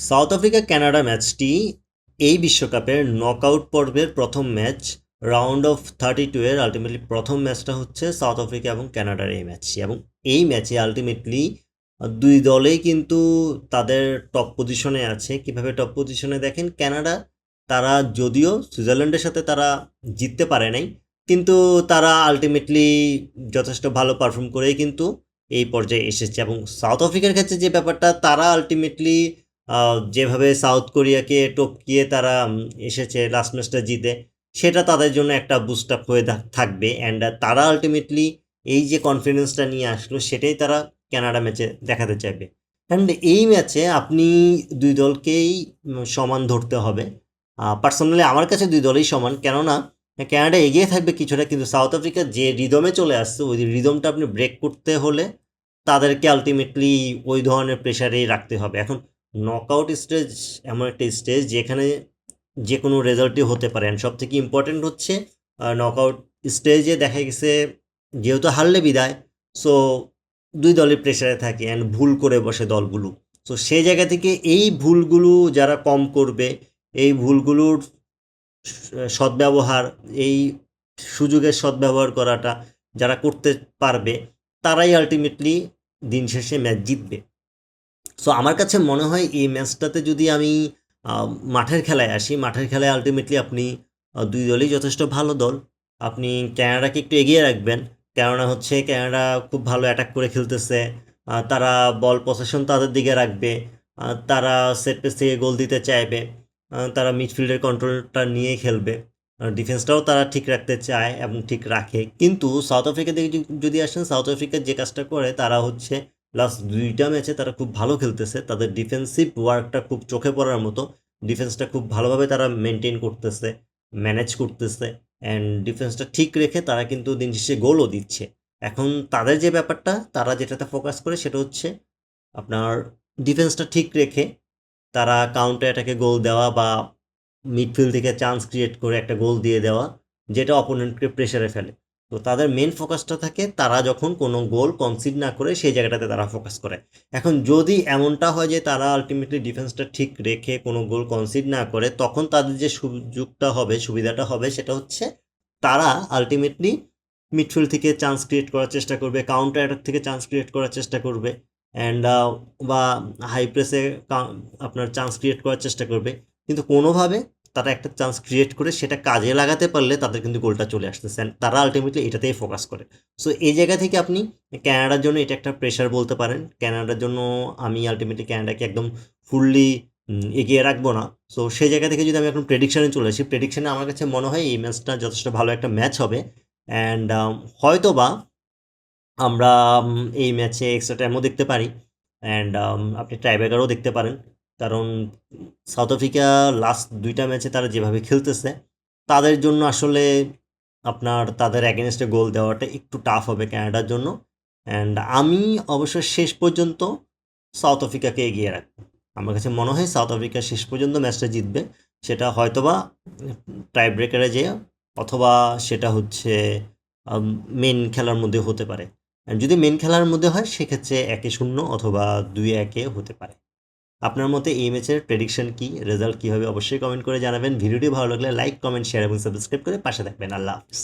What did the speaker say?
South Africa Canada ম্যাচটি এই বিশ্বকাপের নকআউট পর্বের প্রথম ম্যাচ। রাউন্ড অফ 32 এর আলটিমেটলি প্রথম ম্যাচটা হচ্ছে সাউথ আফ্রিকা এবং কানাডার এই ম্যাচটি, এবং এই ম্যাচে আলটিমেটলি দুই দলেই কিন্তু তাদের টপ পজিশনে আছে। কিভাবে টপ পজিশনে দেখেন, কানাডা তারা যদিও সুইজারল্যান্ডের সাথে তারা জিততে পারে নাই, কিন্তু তারা আলটিমেটলি যথেষ্ট ভালো পারফর্ম করেই কিন্তু এই পর্যায়ে এসেছে। এবং সাউথ আফ্রিকার ক্ষেত্রে যে ব্যাপারটা, তারা আলটিমেটলি যেভাবে সাউথ কোরিয়াকে টপকিয়ে তারা এসেছে লাস্ট ম্যাচটা জিতে, সেটা তাদের জন্য একটা বুস্ট আপ হয়ে থাকবে। অ্যান্ড তারা আলটিমেটলি এই যে কনফিডেন্সটা নিয়ে আসলো, সেটাই তারা কানাডা ম্যাচে দেখাতে চাইবে। অ্যান্ড এই ম্যাচে আপনি দুই দলকেই সমান ধরতে হবে। পার্সোনালি আমার কাছে দুই দলই সমান, কেননা কানাডা এগিয়ে থাকবে কিছুটা, কিন্তু সাউথ আফ্রিকা যে রিদমে চলে আসছে, ওই রিদমটা আপনি ব্রেক করতে হলে তাদেরকে আলটিমেটলি ওই ধরনের প্রেশারেই রাখতে হবে। এখন নকআউট স্টেজ এমন একটা স্টেজ যেখানে যে কোনো রেজাল্টই হতে পারে। অ্যান্ড সবথেকে ইম্পর্ট্যান্ট হচ্ছে নকআউট স্টেজে দেখা গেছে যেহেতু হারলে বিদায়, সো দুই দলের প্রেশারে থাকে অ্যান্ড ভুল করে বসে দলগুলো। সো সেই জায়গা থেকে এই ভুলগুলো যারা কম করবে, এই ভুলগুলোর সদ্ব্যবহার, এই সুযোগের সদ্ব্যবহার করাটা যারা করতে পারবে, তারাই আলটিমেটলি দিন শেষে ম্যাচ জিতবে। সো আমার কাছে মনে হয় এই ম্যাচটাতে যদি আমি মাঠের খেলায় আসি, মাঠের খেলায় আলটিমেটলি আপনি দুই দলই যথেষ্ট ভালো দল। আপনি ক্যানাডাকে একটু এগিয়ে রাখবেন, কেননা হচ্ছে ক্যানাডা খুব ভালো অ্যাটাক করে খেলতেছে। তারা বল পসেশন তাদের দিকে রাখবে, তারা সেট পিস থেকে গোল দিতে চাইবে, তারা মিডফিল্ডের কন্ট্রোলটা নিয়ে খেলবে, ডিফেন্সটাও তারা ঠিক রাখতে চায় এবং ঠিক রাখে। কিন্তু সাউথ আফ্রিকা থেকে যদি আসেন, সাউথ আফ্রিকা যে কাজটা করে, তারা হচ্ছে লাস্ট দুইটা ম্যাচে তারা খুব ভালো খেলতেছে। তাদের ডিফেন্সিভ ওয়ার্কটা খুব চোখে পড়ার মতো। ডিফেন্সটা খুব ভালোভাবে তারা মেনটেন করতেছে, ম্যানেজ করতেছে, অ্যান্ড ডিফেন্সটা ঠিক রেখে তারা কিন্তু দিন শেষে গোলও দিচ্ছে। এখন তাদের যে ব্যাপারটা, তারা যেটাতে ফোকাস করে সেটা হচ্ছে আপনার ডিফেন্সটা ঠিক রেখে তারা কাউন্টার অ্যাটাকে গোল দেওয়া বা মিডফিল্ড থেকে চান্স ক্রিয়েট করে একটা গোল দিয়ে দেওয়া, যেটা অপোনেন্টকে প্রেশারে ফেলে। তো তাদের মেন ফোকাসটা থাকে তারা যখন কোনো গোল কনসিড না করে সেই জায়গাটাতে তারা ফোকাস করে। এখন যদি এমনটা হয় যে তারা আলটিমেটলি ডিফেন্সটা ঠিক রেখে কোনো গোল কনসিড না করে, তখন তাদের যে সুযোগটা হবে, সুবিধাটা হবে, সেটা হচ্ছে তারা আলটিমেটলি মিডফিল্ড থেকে চান্স ক্রিয়েট করার চেষ্টা করবে, কাউন্টার অ্যাটাক থেকে চান্স ক্রিয়েট করার চেষ্টা করবে, অ্যান্ড বা হাই প্রেসে আপনার চান্স ক্রিয়েট করার চেষ্টা করবে। কিন্তু কোনোভাবে তারা একটা চান্স ক্রিয়েট করে সেটা কাজে লাগাতে পারলে তাদের কিন্তু গোলটা চলে আসতেছে। তারা আলটিমেটলি এটাতেই ফোকাস করে। সো এই জায়গা থেকে আপনি ক্যানাডার জন্য এটা একটা প্রেশার বলতে পারেন। ক্যানাডার জন্য আমি আলটিমেটলি ক্যানাডাকে একদম ফুললি এগিয়ে রাখবো না। সো সেই জায়গা থেকে যদি আমি এখন প্রেডিকশানে চলে আসি, প্রেডিকশানে আমার কাছে মনে হয় এই ম্যাচটা যথেষ্ট ভালো একটা ম্যাচ হবে। অ্যান্ড হয়তো বা আমরা এই ম্যাচে এক্সট্রা টাইমও দেখতে পারি, অ্যান্ড আপনি টাইব্রেকারও দেখতে পারেন। কারণ সাউথ আফ্রিকা লাস্ট দুইটা ম্যাচে তারা যেভাবে খেলতেছে, তাদের জন্য আসলে আপনার তাদের অ্যাগেনস্টে গোল দেওয়াটা একটু টাফ হবে ক্যানাডার জন্য। অ্যান্ড আমি অবশ্য শেষ পর্যন্ত সাউথ আফ্রিকাকে এগিয়ে রাখবো। আমার কাছে মনে হয় সাউথ আফ্রিকা শেষ পর্যন্ত ম্যাচটা জিতবে। সেটা হয়তোবা টাই ব্রেকারে যেয়ে, অথবা সেটা হচ্ছে মেন খেলার মধ্যে হতে পারে। আর যদি মেন খেলার মধ্যে হয়, সেক্ষেত্রে 1-0 অথবা 2-1 হতে পারে। আপনার মতে এই ম্যাচের প্রেডিকশন কি, রেজাল্ট কী হবে, অবশ্যই কমেন্ট করে জানাবেন। ভিডিওটি ভালো লাগলে লাইক, কমেন্ট, শেয়ার এবং সাবস্ক্রাইব করে পাশে থাকবেন। আল্লাহ হাফিজ।